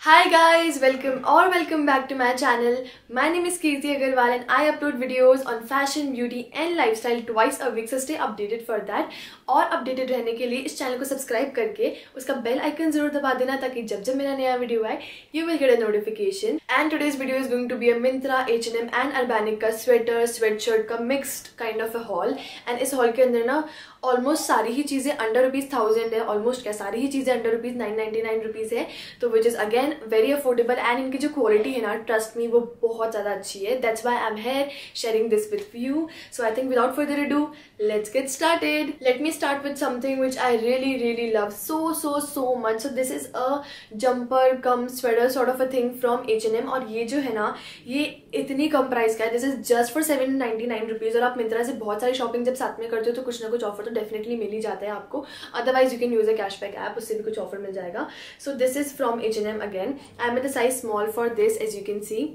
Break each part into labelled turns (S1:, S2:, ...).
S1: Hi guys, welcome back to my channel. My name is Kirti Agarwal and I upload videos on fashion, beauty and lifestyle twice a week. So stay updated for that. और updated रहने के लिए इस channel को subscribe करके उसका bell icon जरूर दबा देना ताकि जब जब मेरा नया वीडियो आए you will get a notification. And today's video is going to be a Myntra, H&M and Urbanic का स्वेटर स्वेटशर्ट का mixed kind of a haul. And इस हॉल के अंदर ना ऑलमोस्ट सारी ही चीज़ें अंडर ₹1000 है. ऑलमोस्ट क्या सारी ही चीज़ें अंडर ₹999 है. तो which is again very affordable. And इनकी जो क्वालिटी है ना, ट्रस्ट मी, वो बहुत ज़्यादा अच्छी है. That's why I am here sharing this with you. So I think without further ado let's get started. Let me start with something which I really love so much. So this is a jumper cum sweater sort of a thing from H&M. और ये जो है ना, ये इतनी कम price का है. This is just for ₹799. और आप मिंत्रा से बहुत सारी शॉपिंग जब साथ में करते हो तो कुछ ना कुछ ऑफर तो डेफिनेटली मिल ही जाता है आपको. Otherwise you can use a cashback app, उससे भी कुछ ऑफर मिल जाएगा. So this is from H&M again. I am in the size small for this as you can see.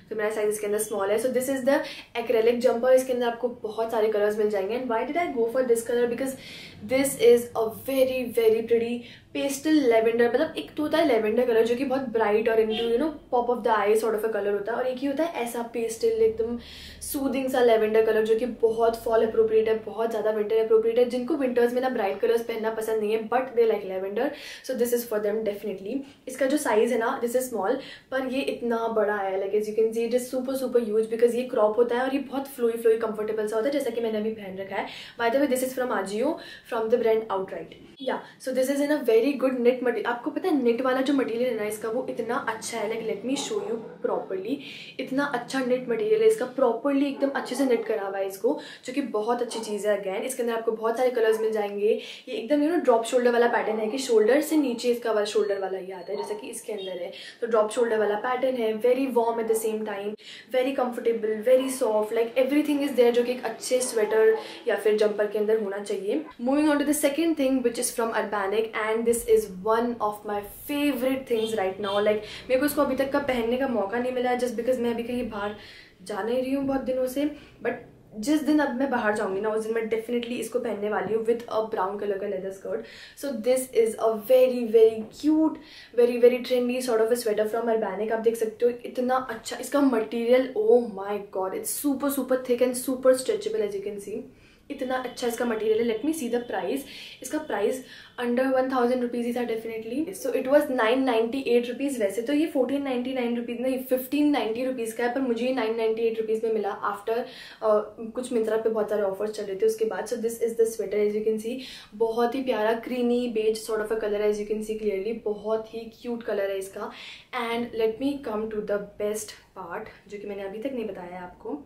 S1: तो मेरा साइज इसके अंदर स्मॉल है. So this is the acrylic jumper. इसके अंदर आपको बहुत सारे कलर्स मिल जाएंगे. And why did I go for this colour? Because this is a very pretty pastel lavender. मतलब एक तो होता है लेवेंडर कलर जो कि बहुत ब्राइट और into you know pop of the I sort of a colour होता है, और एक ही होता है ऐसा पेस्टल एकदम सूदिंग सा लेवेंडर कलर जो कि बहुत फॉल अप्रोप्रिएट है, बहुत ज़्यादा विंटर अप्रोप्रिएट है. जिनको विंटर्स में ना ब्राइट कलर्स पहनना पसंद नहीं है but they like lavender, so this is for them definitely. इसका जो साइज है ना, दिस इज स्मॉल पर ये इतना बड़ा है. Like as you can see it is super huge because ये क्रॉप होता है और ये बहुत फ्लोई कंफर्टेबल सा होता है, जैसा कि मैंने अभी पहन रखा है. By the way this is from Ajio from the brand Outright. या so this is in a very good net material. आपको पता है नेट वाला जो मटेरियल है ना इसका, वो इतना अच्छा है. Like let me show you properly. इतना अच्छा नेट मटेरियल है इसका, प्रॉपरली एकदम अच्छे से नेट करा हुआ है इसको, जो कि बहुत अच्छी चीज़ है. अगेन इसके अंदर आपको बहुत सारे कलर्स मिल जाएंगे. ये एकदम यू नो ड्रॉप शोल्डर वाला पैटर्न है कि शोल्डर से नीचे इसका वाला शोल्डर वाला ही आता है, जैसा कि इसके अंदर है. तो ड्रॉप शोल्डर वाला पैटर्न है. Very warm at the same time, very comfortable, very soft. Like everything is there जो कि एक अच्छे स्वेटर या फिर जंपर के अंदर होना चाहिए. Moving on to the second thing which is from Urbanic and this is one of my favourite things right now. Like मेरे को इसको अभी तक का पहनने का मौका नहीं मिला है जस्ट बिकॉज मैं अभी कहीं बाहर जा नहीं रही हूँ बहुत दिनों से. बट जिस दिन अब मैं बाहर जाऊंगी ना, उस दिन मैं डेफिनेटली इसको पहनने वाली हूँ विथ अ ब्राउन कलर का leather skirt. So this is a very cute, very trendy sort of a sweater from Urbanic. आप देख सकते हो इतना अच्छा इसका material. Oh my god, it's super thick and super stretchable as you can see. इतना अच्छा इसका मटेरियल है. Let me see the price. इसका प्राइस अंडर ₹1000 ही था डेफिनेटली. So it was ₹998. वैसे तो ये ₹1499 नहीं, ₹1590 का है, पर मुझे ₹998 में मिला आफ्टर कुछ मिंत्रा पे बहुत सारे ऑफर्स चल रहे थे उसके बाद. So this is the sweater as you can see. बहुत ही प्यारा creamy beige sort of a colour है as you can see clearly. बहुत ही क्यूट कलर है इसका. And let me come to the best part जो कि मैंने अभी तक नहीं बताया आपको,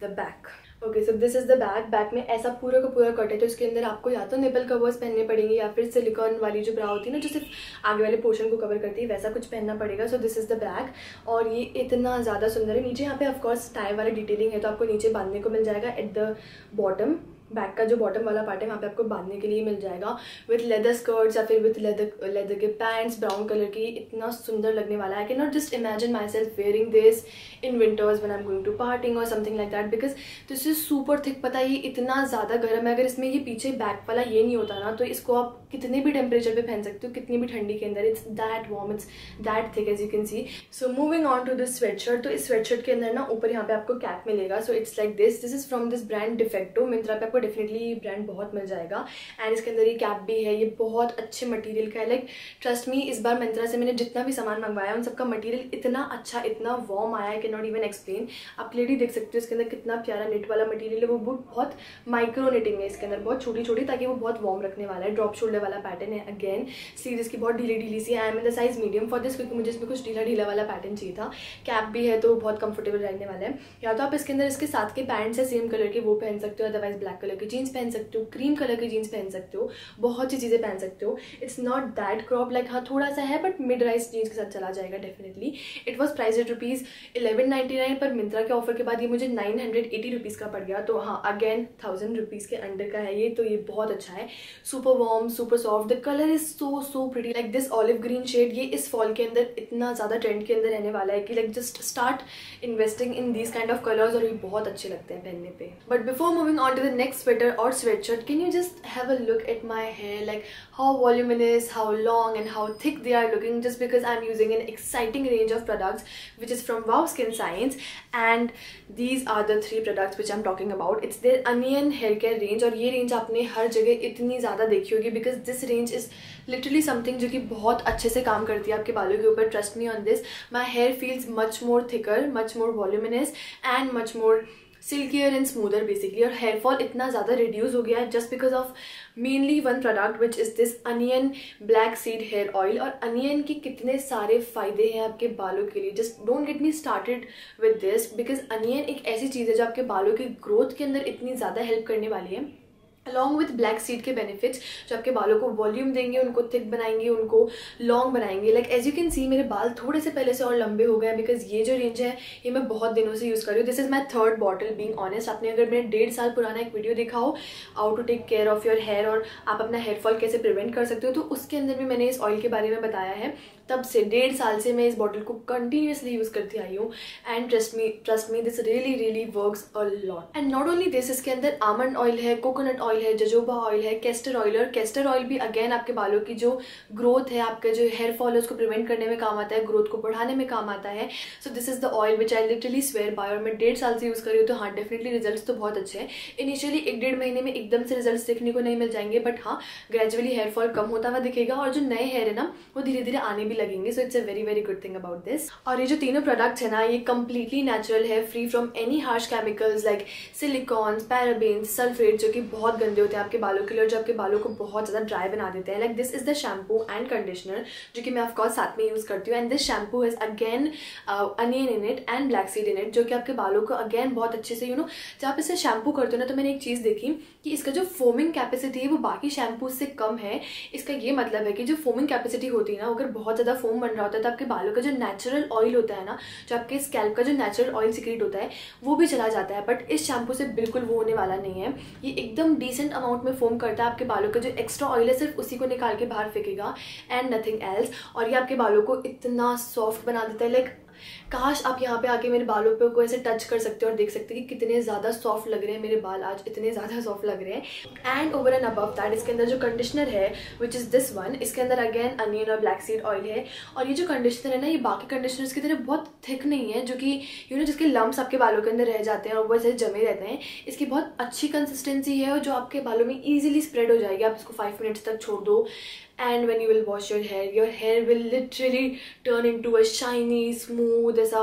S1: the back. Okay, so this is the back. Back में ऐसा पूरा का पूरा कट है. तो इसके अंदर आपको या तो निपल कवर्स पहनने पड़ेंगे या फिर सिलिकॉन वाली जो ब्रा होती है ना, जो सिर्फ आगे वाले पोर्शन को कवर करती है, वैसा कुछ पहनना पड़ेगा. सो दिस इज द बैक. और ये इतना ज़्यादा सुंदर है. नीचे यहाँ पे ऑफकोर्स टाई वाला डिटेलिंग है तो आपको नीचे बांधने को मिल जाएगा एट द बॉटम. बैक का जो बॉटम वाला पार्ट है वहाँ पे आपको बांधने के लिए मिल जाएगा विथ लेदर स्कर्ट्स या फिर विथ लेदर के पैंट्स ब्राउन कलर की. इतना सुंदर लगने वाला है. I can not just imagine myself wearing this in winters when I am going to partying और something like that because this is super thick. पता है ये इतना ज़्यादा गर्म है. अगर इसमें ये पीछे बैक वाला ये नहीं होता ना, तो इसको आप कितने भी टेम्परेचर पे पहन सकते हो, कितनी भी ठंडी के अंदर. It's that warm, it's that thick as you can see. So moving on to this sweatshirt. तो इस स्वेटशर्ट के अंदर ना ऊपर यहाँ पे आपको कैप मिलेगा. So it's like this is from this brand de facto. Myntra पे आपको डेफिनेटली ब्रांड बहुत मिल जाएगा. एंड इसके अंदर ये कैप भी है. ये बहुत अच्छे मटेरियल का है. लाइक ट्रस्ट मी, इस बार मिंत्रा से मैंने जितना भी सामान मंगवाया उन सबका मटेरियल इतना अच्छा, इतना वार्म आया, आई कैन नॉट इवन एक्सप्लेन. आप क्लियरली देख सकते हो इसके अंदर कितना प्यारा नेट वाला मटेरियल है. वो बहुत माइक्रो नेटिंग है इसके अंदर, बहुत छोटी ताकि वो बहुत वार्म रखने वाला है. ड्रॉप शोल्डर वाला पैटर्न है. अगेन स्लीव इसकी बहुत ढीली सी. I am in the size medium for this क्योंकि मुझे इसमें कुछ ढीला वाला पैटर्न चाहिए था. कैप भी है तो बहुत कंफर्टेबल रहने वाला है. या तो आप इसके अंदर इसके साथ के पैंट्स है सेम कलर के, वो पहन सकते हो. अदरवाइज ब्लैक कलर की जीन्स पहन सकते हो, क्रीम कलर की जीन्स पहन सकते हो, बहुत सी चीज़ें पहन सकते हो. It's not that crop. Like हाँ थोड़ा सा है बट मिड राइज जीन्स के साथ चला जाएगा definitely. It was priced at ₹1199 पर मिंत्रा के ऑफर के बाद ये मुझे ₹980 का पड़ गया. तो हाँ अगेन ₹1000 के अंडर का है ये, तो ये बहुत अच्छा है. Super warm, super super soft. The color is so pretty. Like this olive green shade, ये इस fall के अंदर इतना ज़्यादा trend के अंदर रहने वाला है कि like just start investing in these kind of colors और ये बहुत अच्छे लगते हैं पहनने पे. But before moving on to the next sweater or sweatshirt, can you just have a look at my hair, like how voluminous, how long and how thick they are looking, just because I'm using an exciting range of products which is from Wow Skin Science, and these are the 3 products which I'm talking about. It's their Onion hair care range और ये range आपने हर जगह इतनी ज़्यादा देखी होगी because this range is literally something जो कि बहुत अच्छे से काम करती है आपके बालों के ऊपर. Trust me on this. My hair feels much more thicker, much more voluminous and much more silkier and smoother basically. और hair fall इतना ज़्यादा reduce हो गया है just because of mainly one product which is this Onion black seed hair oil. और Onion के कितने सारे फ़ायदे हैं आपके बालों के लिए. Just don't get me started with this because Onion एक ऐसी चीज़ है जो आपके बालों की growth के अंदर इतनी ज़्यादा help करने वाली है. अलॉन्ग विथ ब्लैक सीड के बेनिफिट्स जो आपके बालों को वॉल्यूम देंगे, उनको थिक बनाएंगे, उनको लॉन्ग बनाएंगे. Like as you can see मेरे बाल थोड़े से पहले से और लंबे हो गए हैं बिकॉज ये जो रेंज है ये मैं बहुत दिनों से यूज़ कर रही हूँ. This is my 3rd bottle being honest. आपने अगर मेरा 1.5 साल पुराना एक वीडियो देखा हो how to take care of your hair और आप अपना हेयर फॉल कैसे प्रिवेंट कर सकते हो, तो उसके अंदर भी मैंने इस ऑयल के बारे में बताया है. तब से 1.5 साल से मैं इस बॉटल को कंटिन्यूसली यूज़ करती आई हूँ and trust me this really works a lot. And not only this, इसके अंदर आमंड ऑयल है, कोकोनट ऑयल है, जजोबा ऑयल है, कैस्टर ऑयल. और कैस्टर ऑयल भी अगेन आपके बालों की जो ग्रोथ है, आपका जो हेयर फॉल है उसको प्रिवेंट करने में काम आता है, ग्रोथ को बढ़ाने में काम आता है. So this is the oil which I literally swear by और मैं 1.5 साल से यूज़ कर रही हूँ. तो हाँ, डेफिनेटली रिजल्ट्स तो बहुत अच्छे हैं. इनिशियली 1-1.5 महीने में एकदम से रिजल्ट्स देखने को नहीं मिल जाएंगे, बट हाँ ग्रेजुअली हेयर फॉल कम होता हुआ दिखेगा और जो नए हेयर है ना वो धीरे धीरे आने भी लगेंगे. So it's a very good thing about this. और ये जो तीनों प्रोडक्ट्स है ना ये कम्प्लीटली नेचुरल है, free from any harsh chemicals like silicones, parabens, sulphate जो कि बहुत गंदे होते हैं आपके बालों के लिए और जो आपके बालों को बहुत ज़्यादा ड्राई बना देते हैं. Like this is the shampoo and conditioner जो कि मैं ऑफकोर्स साथ में यूज़ करती हूँ. And this shampoo has again onion in it and black seed in it जो कि आपके बालों को अगेन बहुत अच्छे से जब आप इसे शैम्पू करते हो ना तो मैंने एक चीज़ देखी कि इसका जो फोमिंग कैपेसिटी है वो बाकी शैम्पू से कम है. इसका ये मतलब है कि जो फोमिंग कैपेसिटी होती है ना, अगर बहुत ज़्यादा फोम बन रहा होता है तो आपके बालों का जो नेचुरल ऑयल होता है ना, जो आपके स्कैल्प का जो नेचुरल ऑयल सिक्रीट होता है वो भी चला जाता है. बट इस शैम्पू से बिल्कुल वो होने वाला नहीं है. ये एकदम डिसेंट अमाउंट में फोम करता है, आपके बालों का जो एक्स्ट्रा ऑयल है सिर्फ उसी को निकाल के बाहर फेंकेगा एंड नथिंग एल्स. और ये आपके बालों को इतना सॉफ्ट बना देता है. लाइक काश आप यहाँ पे आके मेरे बालों पे को ऐसे टच कर सकते हो और देख सकते हैं कि कितने ज़्यादा सॉफ्ट लग रहे हैं मेरे बाल. आज इतने ज़्यादा सॉफ्ट लग रहे हैं. And over and above that इसके अंदर जो कंडीशनर है विच इज़ दिस वन, इसके अंदर अगेन अनियन और ब्लैक सीड ऑयल है. और ये जो कंडीशनर है ना ये बाकी कंडीशनर्स की तरह बहुत थिक नहीं है जो कि जिसके लम्ब्स आपके बालों के अंदर रह जाते हैं और वो ऐसे जमे रहते हैं. इसकी बहुत अच्छी कंसिस्टेंसी है और जो आपके बालों में ईजिली स्प्रेड हो जाएगी. आप इसको 5 मिनट्स तक छोड़ दो and when you will wash your hair will literally turn into a shiny smooth, ऐसा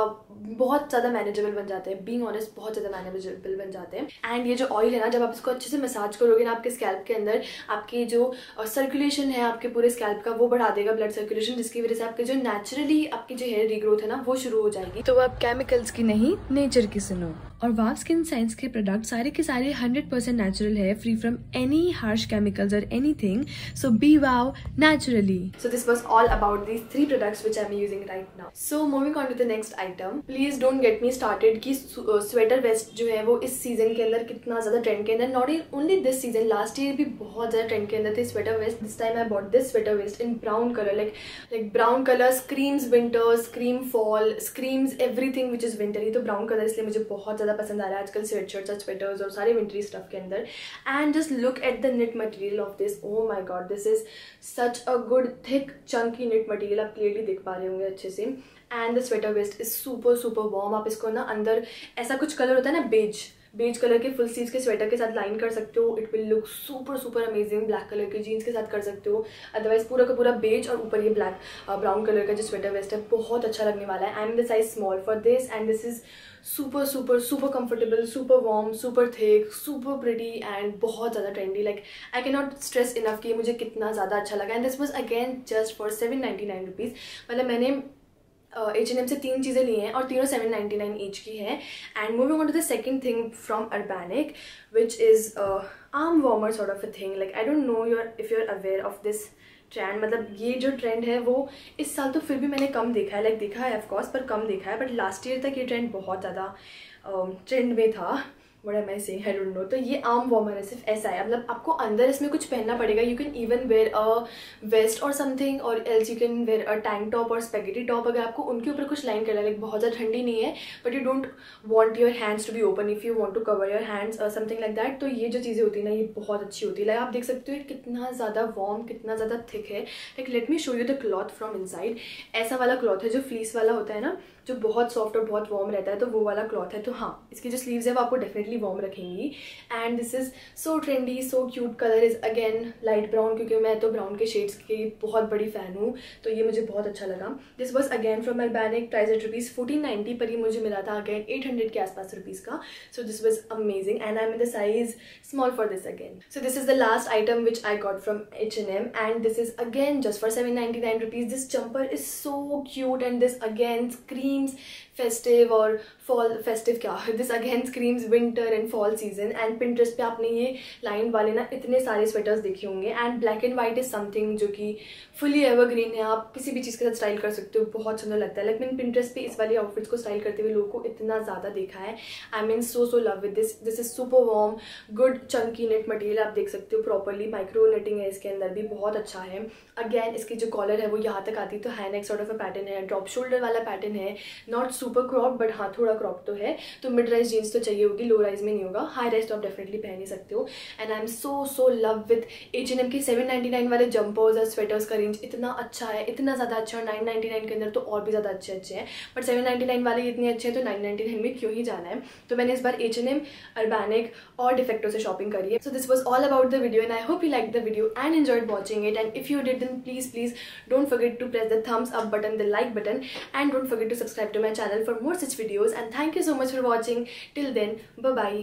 S1: बहुत ज़्यादा मैनेजेबल बन जाते हैं. बीइंग ऑनेस्ट बहुत ज़्यादा मैनेजेबल बन जाते हैं. एंड ये जो ऑयल है ना जब आप इसको अच्छे से मसाज करोगे ना आपके स्कैल्प के अंदर, आपकी जो सर्कुलेशन है आपके पूरे स्कैल्प का वो बढ़ा देगा, ब्लड सर्कुलेशन, जिसकी वजह से आपके जो नेचुरली आपकी जो हेयर रीग्रोथ है ना वो शुरू हो जाएगी. तो आप केमिकल्स की नहीं नेचर की सुनो. और वाव स्किन साइंस के प्रोडक्ट सारे के सारे 100% नेचुरल है, free from any harsh chemicals और anything. So be wow naturally. So this was all about these 3 products which I'm using right now. So moving on to the next item. Please don't get me started कि sweater waste जो है वो इस season के अंदर कितना ज़्यादा trend के अंदर. Not only this season, last year भी बहुत ज़्यादा ट्रेंड के अंदर थे sweater vest. This time I bought this sweater vest in brown colour. Like brown colour screams winter, scream fall, screams everything which is wintry. तो brown colour इसलिए मुझे बहुत ज़्यादा पसंद आ रहा है आजकल स्वेटशर्ट्स और स्वेटर्स और सारे विंटरी स्टफ के अंदर. And just look at the knit material of this. Oh my god, this is such a good thick chunky knit material. आप क्लियरली देख पा रहे होंगे अच्छे से. And the sweater vest is super warm. आप इसको ना अंदर ऐसा कुछ कलर होता है ना बेज कलर के फुल स्लीव्स के स्वेटर के साथ लाइन कर सकते हो. It will look super amazing. Black colour के जीन्स के साथ कर सकते हो. अदरवाइज पूरा का पूरा बेज और ऊपर ये ब्राउन कलर का जो स्वेटर वेस्ट है बहुत अच्छा लगने वाला है. I am the size small for this and this is super comfortable, super warm, super thick, super pretty and बहुत ज़्यादा trendy. Like I can not stress enough कि मुझे कितना ज़्यादा अच्छा लगा. And this was again just for 799 rupees. मतलब मैंने H&M से 3 चीज़ें ली हैं और तीनों 799 ईच की हैं. And moving on to the second thing from Urbanic which is arm warmer sort of a thing. Like I don't know if you are aware of this trend. मतलब ये जो ट्रेंड है वो इस साल तो फिर भी मैंने कम देखा है. देखा है ऑफकोर्स पर कम देखा है. बट लास्ट ईयर तक ये ट्रेंड बहुत ज़्यादा ट्रेंड में था. What am I saying, I don't no. तो ये आर्म वार्मर है, सिर्फ ऐसा है, मतलब आपको अंदर इसमें कुछ पहनना पड़ेगा। You can even wear a vest और समथिंग, और else you can wear a tank top और स्पेगेटी टॉप, अगर आपको उनके ऊपर कुछ लाइन करना है। लाइक बहुत ज़्यादा ठंडी नहीं है, but you don't want your hands to be open, if you want to cover your hands something like that. तो ये जो चीज़ें होती है ना, ये बहुत अच्छी होती है। लाइक आप देख सकते हो कितना ज़्यादा वार्म, कितना ज़्यादा थिक है। Like let me show you the cloth from inside. ऐसा वाला क्लॉथ है जो फ्लीस वाला होता है ना, जो बहुत सॉफ्ट और बहुत वार्म रहता है, तो वो वाला क्लॉथ है। तो हाँ, इसकी जो स्लीव्स है वो आपको डेफिनेटली वार्म रखेंगी। And this is so trendy, so cute. Colour is again light brown, क्योंकि मैं तो ब्राउन के शेड्स की बहुत बड़ी फ़ैन हूँ, तो ये मुझे बहुत अच्छा लगा। This was again from Urbanic, priced at ₹1490, पर ये मुझे मिला था अगेन 800 के आसपास रुपीज़ का। सो this was amazing and I am in the size small for this again. So this is the last item which I got from H&M, and this is again just for ₹799. This jumper is so cute, and this again screams festive or fall festive क्या, this again screams winter and fall season. and Pinterest पे आपने ये line वाले ना इतने सारे sweaters देखे होंगे, and black and white is something जो कि फुली एवरग्रीन है, आप किसी भी चीज़ के साथ स्टाइल कर सकते हो, बहुत सुंदर लगता है। लाइक मैंने Pinterest पे इस वाली आउटफिट्स को स्टाइल करते हुए लोगों को इतना ज़्यादा देखा है। I mean so love with this. This is super warm, good Chunky net material, आप देख सकते हो प्रॉपरली माइक्रो नेटिंग है इसके अंदर भी, बहुत अच्छा है। अगेन इसकी जो कॉलर है वो यहाँ तक आती है, तो high neck sort of a pattern है, ड्रॉप शोल्डर वाला पैटर्न है, नॉट सुपर क्रॉप बट हाँ थोड़ा क्रॉप तो है। तो मिड राइज जीन्स तो चाहिए होगी, लो राइज में नहीं होगा, हाई राइज तो आप डेफिनेटली पहन ही सकते हो। And I am so love with H&M के 799 वाले जंपर्स और स्वेटर्स का रेंज इतना अच्छा है, इतना ज़्यादा अच्छा है। 999 के अंदर तो और भी ज़्यादा अच्छे हैं, बट 799 वाले इतने अच्छे हैं तो 999 में क्यों ही जाना है। तो मैंने इस बार H&M, अर्बैनिक और डिफेक्टो से शॉपिंग करी है। So this was all about the video, and I hope you like the video and enjoyed watching it. And if you did then please don't forget to press the thumbs up button, the like button, and don't forget to subscribe to my channel for more such videos. And thank you so much for watching. Till then, bye bye.